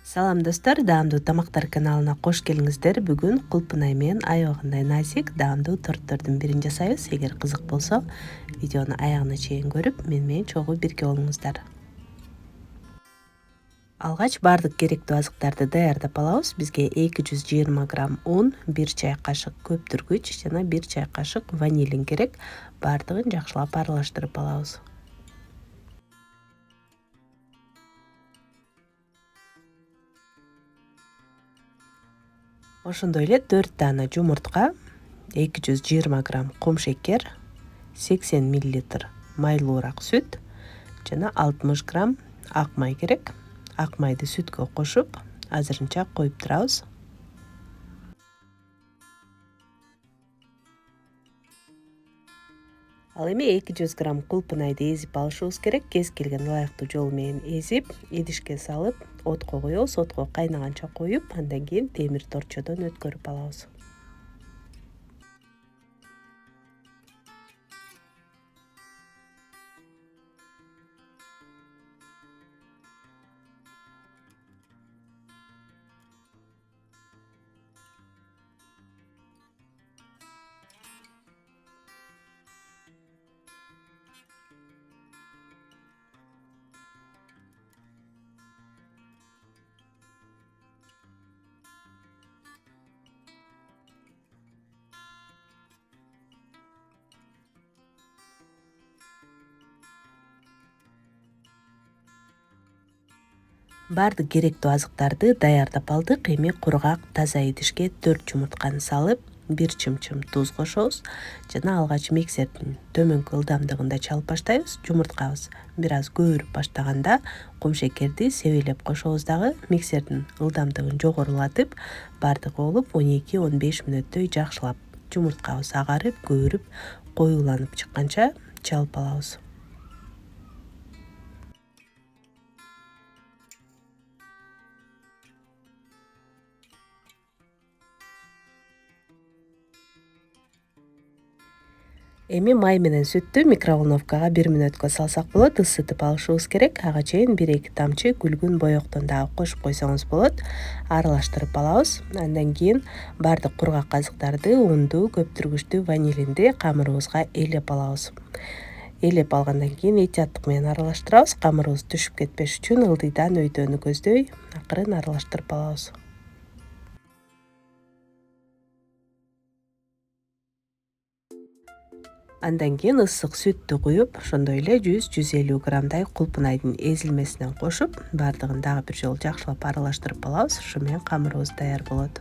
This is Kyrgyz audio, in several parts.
Салам достор, даамдуу тамактар каналына кош келиңиздер. Бүгүн кулпунай менен аябагындай назик, даамдуу торттордун бирин жасайбыз. Эгер кызык болсо, видеону аягына чейин көрүп, менен чогуу бирге болуңуздар. Алгач баардык керектүү азыктарды даярдап алабыз. Бизге 220 грамм un, 1 чай кашык көптүргүч жана 1 чай кашык ванилин керек. Баардыгын жакшылап аралаштырып алабыз. Ошондой эле 4 дана жумуртка, 220 грамм кум шекер, 80 мл майлуураак сүт жана 60 грамм ак май керек. Ак майды сүткө кошуп, азырынча коюп турабыз. Ал эми 200 грамм кулпунайды эзип алышыбыз керек. Кез келген ылайыктуу жол менен эзип, идишке салып, отко коебуз. Отко кайнаганча коюп, андан кийин темир торчодон өткөрүп алабыз. Баардык керектүү азыктарды даярдап алдык. Эми кургак таза идишке 4 жумуртканы салып, 1 чымчым туз кошобуз жана алгач миксердин төмөнкү ылдамдыгында чалып баштайбыз. Жумурткабыз бир аз көбүрүп баштаганда кум шекерди себелеп кошобуз дагы. Миксердин ылдамдыгын жогорулатып, баардыгы болуп 12-15 мүнөттөй жакшылап жумурткабыз агарып, көбүрүп, коюуланып чыкканча чалып алабыз. Эми май менен сүттү микроволновкага 1 мүнөткө салсак болот. Ысытып алышыбыз керек. Ага чейин 1-2 тамчы күлгүн боектон дагы кошуп койсоңуз болот. Аралаштырып алабыз. Андан кийин баардык кургак азыктарды, унду, көптүргүчтү, ванилинди камырыбызга ээлеп алабыз. Ээлеп алгандан кийин этияттык менен аралаштырабыз. Камырыбыз түшүп кетпеш үчүн ылдыйдан өйдөнү көздөй акырын аралаштырып алабыз. Андан кийин ысык сүттү куюп, ошондой эле 100-150 граммдай кулпунайдын эзилмесинен кошуп, баардыгын дагы бир жолу жакшылап аралаштырып алабыз. Ошо менен камырыбыз даяр болот.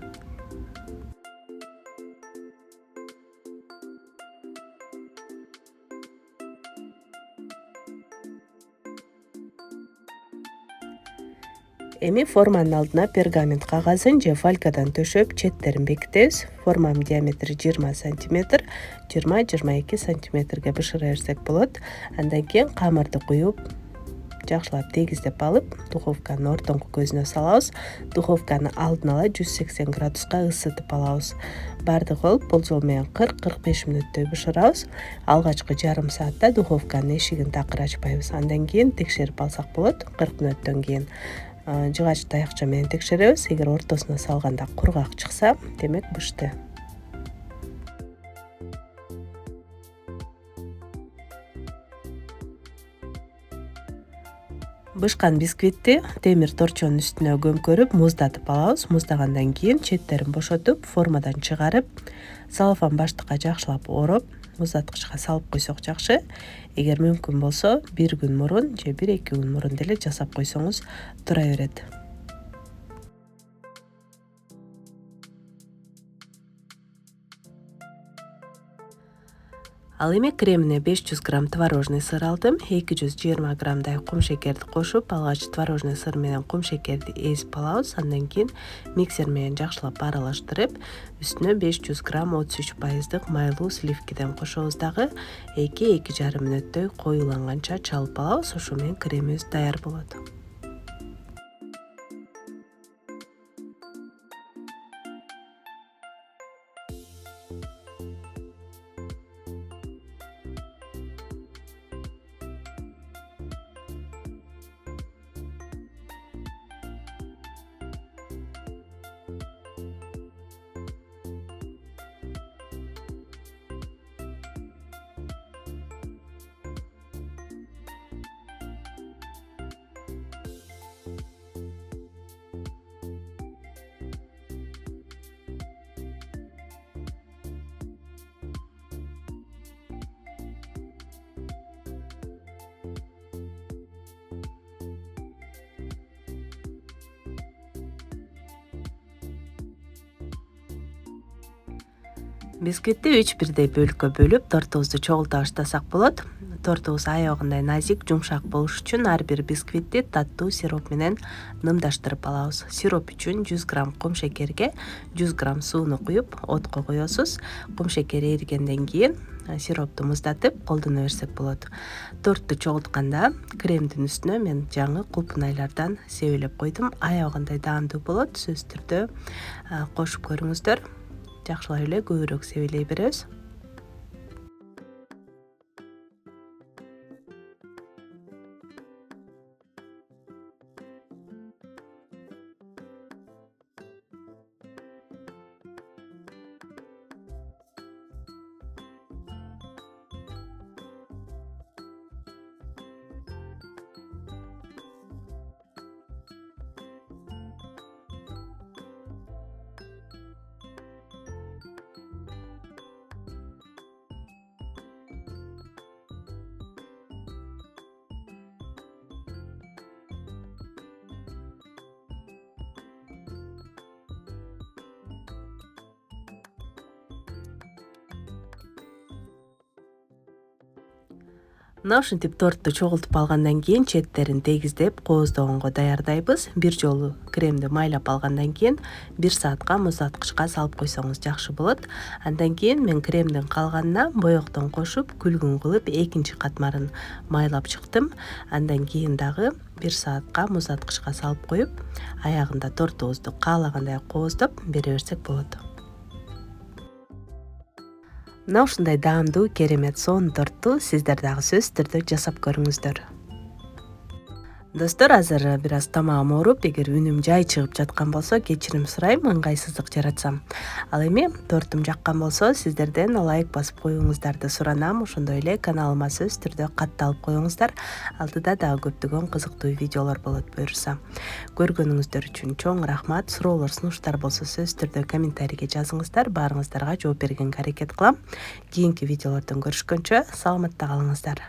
Эми форманын алдына пергамент кагазын же фалькадан төшөп, четтерин бекитебиз. Форманын диаметри 20 сантиметр, 20-22 сантиметрге бышыра берсек болот. Андан кийин камырды куюп, жакшылап тегиздеп алып, духовканын ортоңку көзүнө салабыз. Духовканы алдын ала 180 градуска ысытып алабыз. Баардыгы болуп, бул жол менен 40-45 мүнөттөй бышырабыз. Алгачкы жарым саатта духовканын эшигин такыр ачпайбыз. Андан кийин текшерип алсак болот. 40 мүнөттөн кийин жыгач таякча менен текшеребиз. Эгер ортосуна салганда кургак чыкса, демек бышты. Бышкан бисквитти темир торчонун үстүнө көмкөрүп, муздатып алабыз. Муздагандан кийин четтерин бошотуп, формадан чыгарып, целлофан баштыкка жакшылап ороп, муздаткычка салып койсок жакшы. Эгер мүмкүн болсо, 1 күн мурун же 1-2 күн мурун деле жасап койсоңуз тура берет. Ал эми кремине 500 грамм творожный сыр алдым. 220 граммдай кум шекерди кошуп, алгач творожный сыр менен кум шекерди эзип алабыз. Андан кийин миксер менен жакшылап аралаштырып, үстүнө 500 грамм 33% майлуу сливкиден кошобуз дагы. 2-2,5 мүнөттөй коюуланганча чалып алабыз. Ошо менен кремибиз даяр болот. Бисквитти 3 бирдей бөлүккө бөлүп тортубузду чогулта баштасак болот. Тортубуз аягындай назик, жумшак болуш үчүн ар бир бисквитти таттуу сироп менен нымдаштырып алабыз. Сироп үчүн 100 грамм кум шекерге 100 грамм сууну куюп отко коесуз. Кум шекер эригенден кийин сиропту муздатып колдоно берсек болот. Торту чогултканда кремдин үстүнө мен жаңы кулпунайлардан себелеп койдум. Аягындай даамдуу болот. Сөзсүз түрдө кошуп көрүңүздөр. Жакшылап эле көбүрөөк себелей беребиз. Мына ушинтип торту чогултуп алгандан кийин четтерин тегиздеп кооздогонго даярдайбыз. Бир жолу кремди майлап алгандан кийин 1 саатка муздаткычка салып койсоңуз жакшы болот. Андан кийин мен кремдин калганына боектон кошуп, күлгүн кылып экинчи катмарын майлап чыктым. Андан кийин дагы 1 саатка муздаткычка салып коюп, аягында тортубузду каалагандай кооздоп бере берсек болот. Мына ушундай даамдуу, керемет сонун торту сиздер дагы сөзсүз түрдө жасап көрүңүздөр. Достор, азыр бир аз тамагым ооруп, эгер үнүм жай чыгып жаткан болсо кечирим сурайм, ыңгайсыздык жаратсам. Ал эми тортум жаккан болсо сиздерден лайк басып коюңуздарды суранам. Ошондой эле каналыма сөзсүз түрдө катталып коюңуздар. Алдыда дагы көптөгөн кызыктуу видеолор болот буюрса. Көргөнүңүздөр үчүн чоң рахмат. Суроолор, сунуштар болсо сөзсүз түрдө комментарийге жазыңыздар. Баарыңыздарга жооп бергенге аракет кылам. Кийинки видеолордон көрүшкөнчө саламатта калыңыздар.